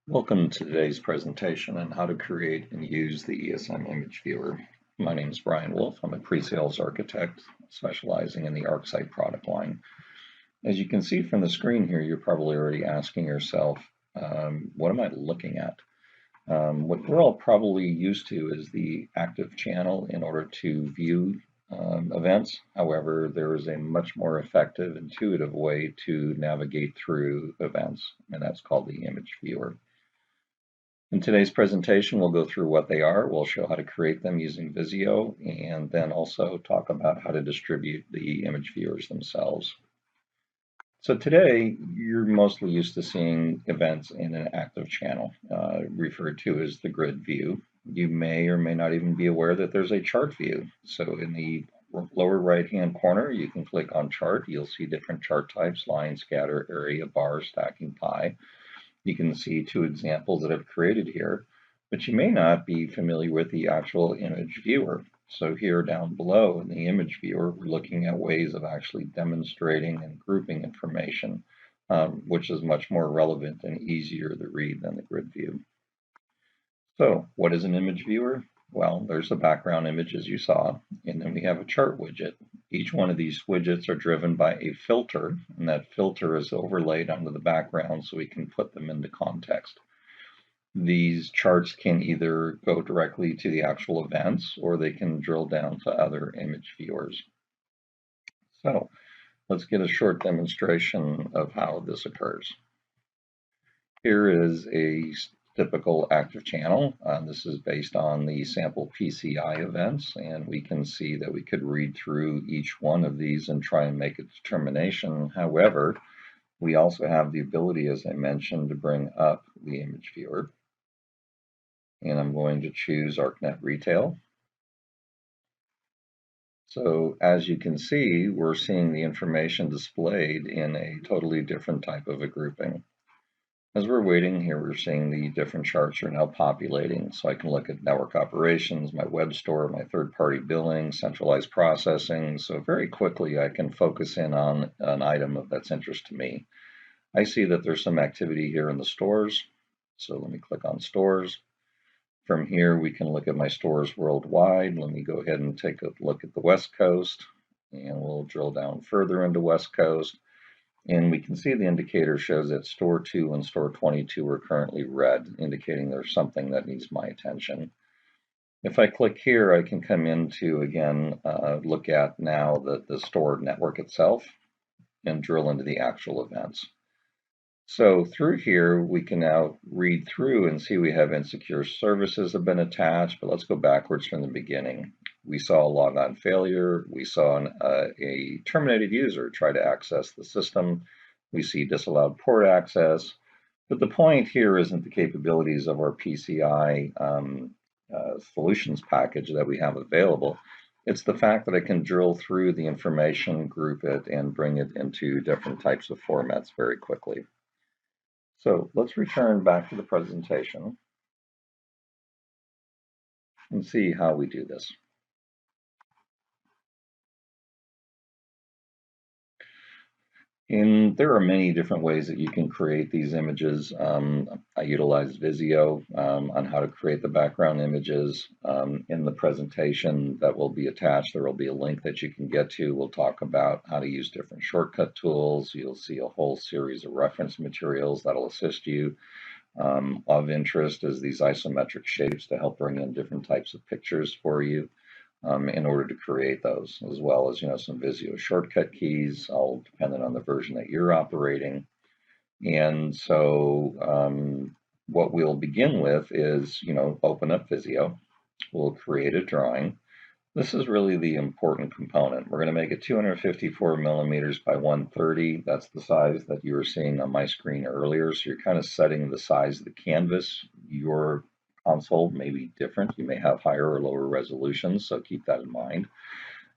Welcome to today's presentation on how to create and use the ESM image viewer. My name is Brian Wolff. I'm a pre-sales architect specializing in the ArcSight product line. As you can see from the screen here, you're probably already asking yourself, what am I looking at? What we're all probably used to is the active channel in order to view events. However, there is a much more effective, intuitive way to navigate through events, and that's called the image viewer. In today's presentation, we'll go through what they are, we'll show how to create them using Visio, and then also talk about how to distribute the image viewers themselves. So today, you're mostly used to seeing events in an active channel, referred to as the grid view. You may or may not even be aware that there's a chart view. So in the lower right-hand corner, you can click on chart. You'll see different chart types: line, scatter, area, bar, stacking, pie. You can see two examples that I've created here, but you may not be familiar with the actual image viewer. So here down below in the image viewer, we're looking at ways of actually demonstrating and grouping information, which is much more relevant and easier to read than the grid view. So what is an image viewer? Well, there's the background image as you saw, and then we have a chart widget. Each one of these widgets are driven by a filter, and that filter is overlaid onto the background so we can put them into context. These charts can either go directly to the actual events, or they can drill down to other image viewers. So let's get a short demonstration of how this occurs. Here is a typical active channel. This is based on the sample PCI events, and we can see that we could read through each one of these and try and make a determination. However, we also have the ability, as I mentioned, to bring up the image viewer. And I'm going to choose ArcNet Retail. So as you can see, we're seeing the information displayed in a totally different type of a grouping. As we're waiting here, we're seeing the different charts are now populating. So I can look at network operations, my web store, my third-party billing, centralized processing. So very quickly, I can focus in on an item of that's interest to me. I see that there's some activity here in the stores. So let me click on stores. From here, we can look at my stores worldwide. Let me go ahead and take a look at the West Coast, and we'll drill down further into West Coast. And we can see the indicator shows that store 2 and store 22 are currently red, indicating there's something that needs my attention. If I click here, I can come into, again, look at now the store network itself and drill into the actual events. So through here, we can now read through and see we have insecure services have been attached, but let's go backwards from the beginning. We saw a logon failure. We saw a terminated user try to access the system. We see disallowed port access. But the point here isn't the capabilities of our PCI solutions package that we have available. It's the fact that I can drill through the information, group it, and bring it into different types of formats very quickly. So let's return back to the presentation and see how we do this. And there are many different ways that you can create these images. I utilize Visio on how to create the background images. In the presentation that will be attached, there will be a link that you can get to. We'll talk about how to use different shortcut tools. You'll see a whole series of reference materials that'll assist you. Of interest is these isometric shapes to help bring in different types of pictures for you. In order to create those, as well as some Visio shortcut keys, all dependent on the version that you're operating. And so what we'll begin with is open up Visio. We'll create a drawing. This is really the important component. We're going to make it 254 millimeters by 130. That's the size that you were seeing on my screen earlier. So you're kind of setting the size of the canvas. Your console may be different. You may have higher or lower resolutions, so keep that in mind.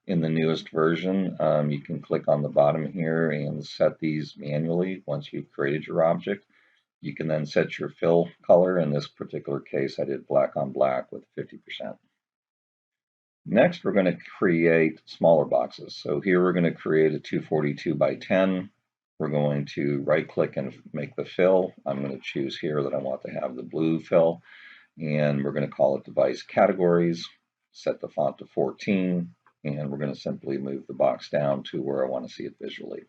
In the newest version, you can click on the bottom here and set these manually once you've created your object. You can then set your fill color. In this particular case, I did black on black with 50%. Next, we're going to create smaller boxes. So here we're going to create a 242 by 10. we're going to right click and make the fill. I'm going to choose here that I want to have the blue fill, and we're going to call it device categories, set the font to 14, and we're going to simply move the box down to where I want to see it visually.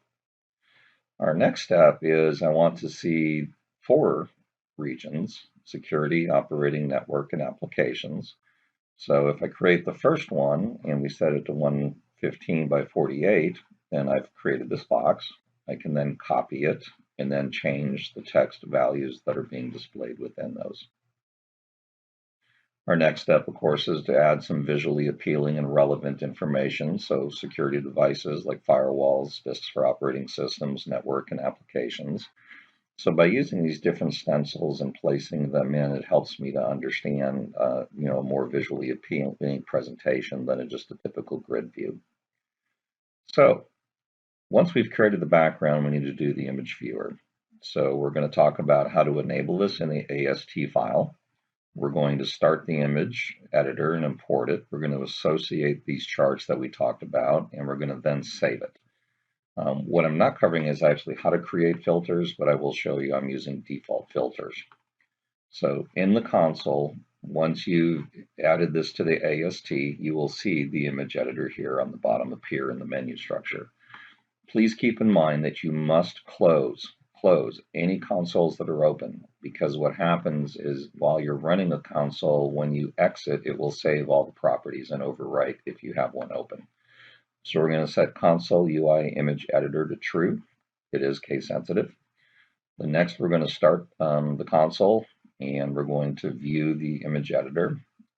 Our next step is I want to see 4 regions: security, operating, network, and applications. So if I create the first one and we set it to 115 by 48, then I've created this box. I can then copy it and then change the text values that are being displayed within those. Our next step, of course, is to add some visually appealing and relevant information. So security devices like firewalls, disks for operating systems, network, and applications. So by using these different stencils and placing them in, it helps me to understand, a more visually appealing presentation than just a typical grid view. So once we've created the background, we need to do the image viewer. So we're going to talk about how to enable this in the AST file. We're going to start the image editor and import it. We're going to associate these charts that we talked about, and we're going to then save it. What I'm not covering is actually how to create filters, but I will show you I'm using default filters. So in the console, once you've added this to the AST, you will see the image editor here on the bottom appear in the menu structure. Please keep in mind that you must close any consoles that are open, because what happens is while you're running a console, when you exit, it will save all the properties and overwrite if you have one open. So we're going to set console UI image editor to true. It is case sensitive. The next, we're going to start the console, and we're going to view the image editor.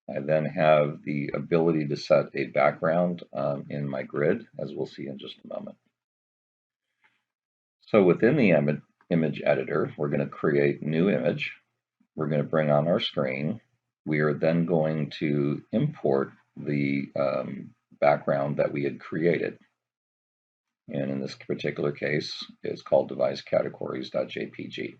I then have the ability to set a background in my grid, as we'll see in just a moment. So within the image editor, we're going to create new image. We're going to bring on our screen. We are then going to import the background that we had created. And in this particular case, it's called device categories.jpg.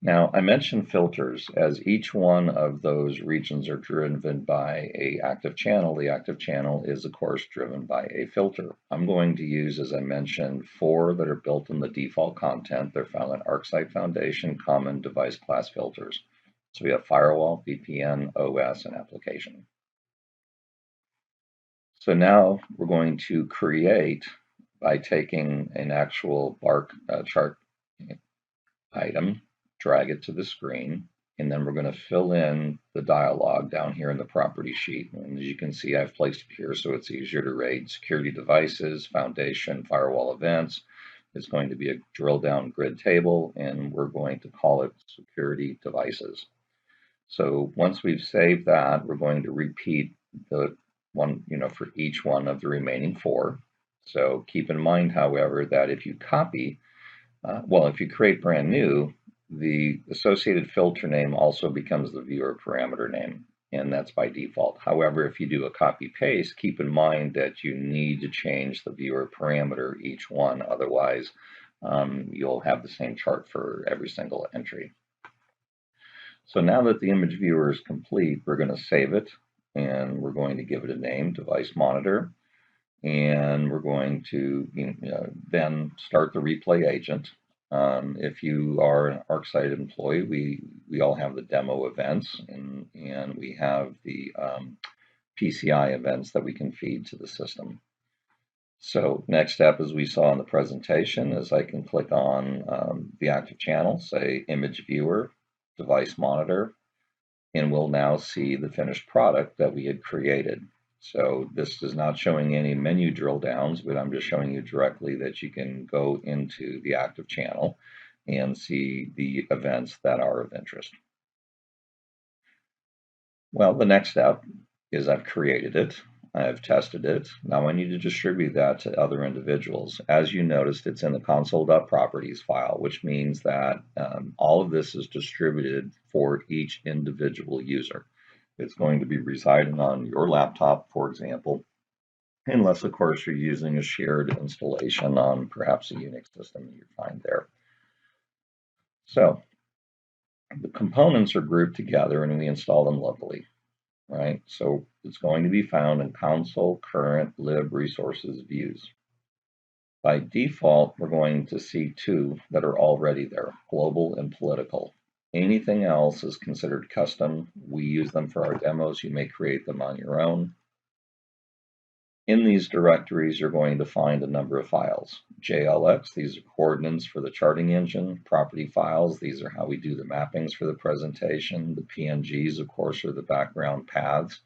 Now, I mentioned filters, as each one of those regions are driven by an active channel. The active channel is, of course, driven by a filter. I'm going to use, as I mentioned, 4 that are built in the default content. They're found in ArcSight Foundation Common Device Class Filters. So we have firewall, VPN, OS, and application. So now we're going to create by taking an actual bar chart item, drag it to the screen, and then we're going to fill in the dialog down here in the property sheet. And as you can see, I've placed it here so it's easier to read. Security devices, foundation, firewall events. It's going to be a drill down grid table, and we're going to call it security devices. So once we've saved that, we're going to repeat the one, for each one of the remaining 4. So keep in mind, however, that if you copy, if you create brand new, the associated filter name also becomes the viewer parameter name, and that's by default. However, if you do a copy paste, keep in mind that you need to change the viewer parameter each one, otherwise you'll have the same chart for every single entry. So now that the image viewer is complete, we're going to save it, and we're going to give it a name, device monitor, and we're going to then start the replay agent. If you are an ArcSight employee, we all have the demo events, and we have the PCI events that we can feed to the system. So next step, as we saw in the presentation, is I can click on the active channel, say image viewer, device monitor, and we'll now see the finished product that we had created. So this is not showing any menu drill downs, but I'm just showing you directly that you can go into the active channel and see the events that are of interest. Well, the next step is I've created it, I've tested it. Now I need to distribute that to other individuals. As you noticed, it's in the console.properties file, which means that all of this is distributed for each individual user. It's going to be residing on your laptop, for example, unless, of course, you're using a shared installation on perhaps a Unix system that you find there. So the components are grouped together and we install them locally, right? So it's going to be found in console current lib resources views. By default, we're going to see two that are already there, global and political. Anything else is considered custom. We use them for our demos. You may create them on your own. In these directories, you're going to find a number of files. JLX, these are coordinates for the charting engine. Property files, these are how we do the mappings for the presentation. The PNGs, of course, are the background paths.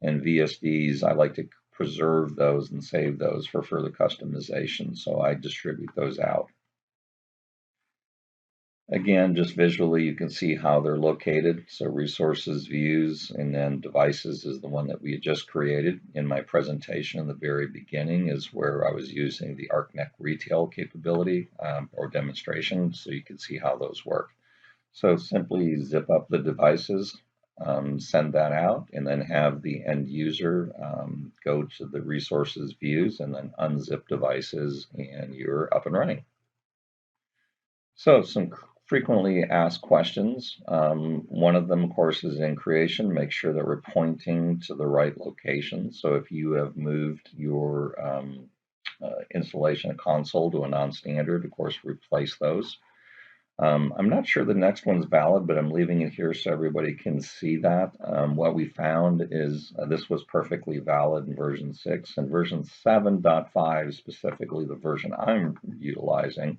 And VSDs, I like to preserve those and save those for further customization, so I distribute those out. Again, just visually, you can see how they're located. So resources, views, and then devices is the one that we had just created. In my presentation in the very beginning is where I was using the ArcNet retail capability or demonstration, so you can see how those work. So simply zip up the devices, send that out, and then have the end user go to the resources views and then unzip devices, and you're up and running. So some frequently asked questions. One of them, of course, is in creation. Make sure that we're pointing to the right location. So if you have moved your installation console to a non-standard, of course, replace those. I'm not sure the next one's valid, but I'm leaving it here so everybody can see that. What we found is this was perfectly valid in version 6. And version 7.5, specifically the version I'm utilizing,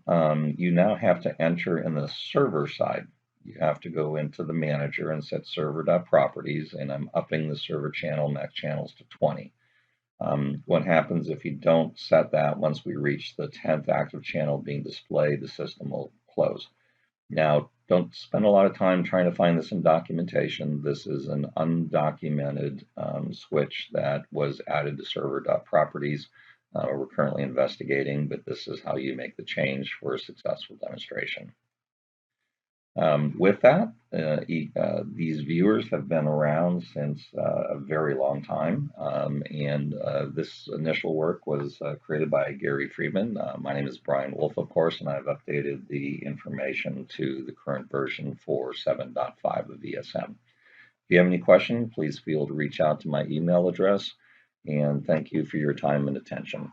you now have to enter in the server side. You have to go into the manager and set server.properties, and I'm upping the server channel max channels to 20. What happens if you don't set that? Once we reach the 10th active channel being displayed, the system will close. Now, don't spend a lot of time trying to find this in documentation. This is an undocumented switch that was added to server.properties. We're currently investigating, but this is how you make the change for a successful demonstration. With that, these viewers have been around since a very long time, and this initial work was created by Gary Friedman. My name is Brian Wolff, of course, and I've updated the information to the current version for 7.5 of ESM. If you have any questions, please feel free to reach out to my email address, and thank you for your time and attention.